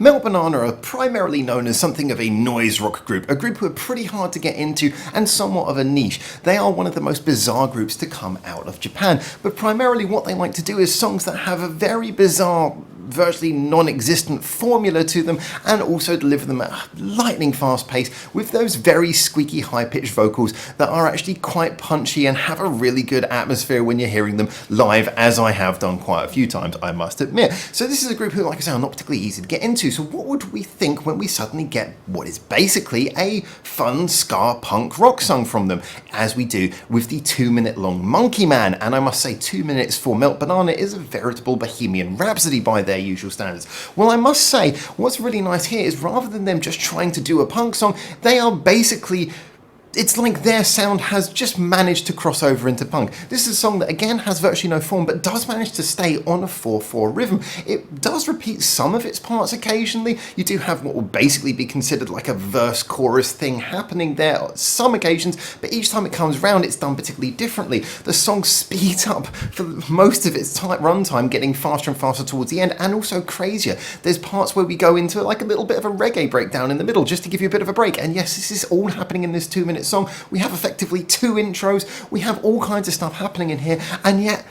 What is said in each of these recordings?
Melt Banana are primarily known as something of a noise rock group, a group who are pretty hard to get into and somewhat of a niche. They are one of the most bizarre groups to come out of Japan, but primarily what they like to do is songs that have a very bizarre, virtually non-existent formula to them, and also deliver them at a lightning fast pace with those very squeaky high-pitched vocals that are actually quite punchy and have a really good atmosphere when you're hearing them live, as I have done quite a few times, I must admit. So this is a group who, like I say, are not particularly easy to get into. So what would we think when we suddenly get what is basically a fun ska punk rock song from them, as we do with the 2-minute long Monkey Man? And I must say, 2 minutes for Melt Banana is a veritable Bohemian Rhapsody by their usual standards. Well, I must say, what's really nice here is rather than them just trying to do a punk song, they are basically, it's like their sound has just managed to cross over into punk. This is a song that again has virtually no form, but does manage to stay on a 4/4 rhythm. It does repeat some of its parts occasionally. You do have what will basically be considered like a verse chorus thing happening there on some occasions, but each time it comes round it's done particularly differently. The song speeds up for most of its runtime, getting faster and faster towards the end, and also crazier. There's parts where we go into like a little bit of a reggae breakdown in the middle just to give you a bit of a break, and yes, this is all happening in this 2-minute song. We have effectively 2 intros, we have all kinds of stuff happening in here, and yet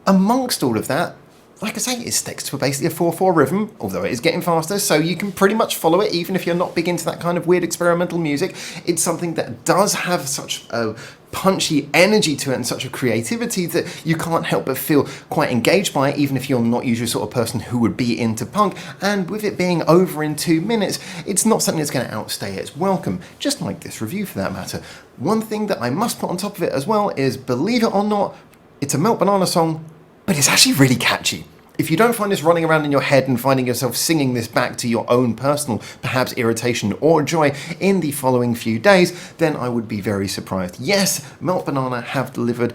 amongst all of that, like I say, it sticks to basically a 4/4 rhythm, although it is getting faster, so you can pretty much follow it even if you're not big into that kind of weird experimental music. It's something that does have such a punchy energy to it and such a creativity that you can't help but feel quite engaged by it, even if you're not usually the sort of person who would be into punk. And with it being over in 2 minutes, it's not something that's going to outstay its welcome, just like this review for that matter. One thing that I must put on top of it as well is, believe it or not, it's a Melt Banana song, but it's actually really catchy. If you don't find this running around in your head and finding yourself singing this back to your own personal, perhaps irritation or joy in the following few days, then I would be very surprised. Yes, Melt Banana have delivered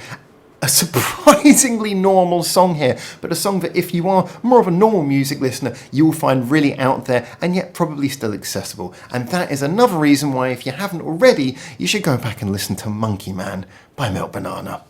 a surprisingly normal song here, but a song that if you are more of a normal music listener, you will find really out there and yet probably still accessible. And that is another reason why, if you haven't already, you should go back and listen to Monkey Man by Melt Banana.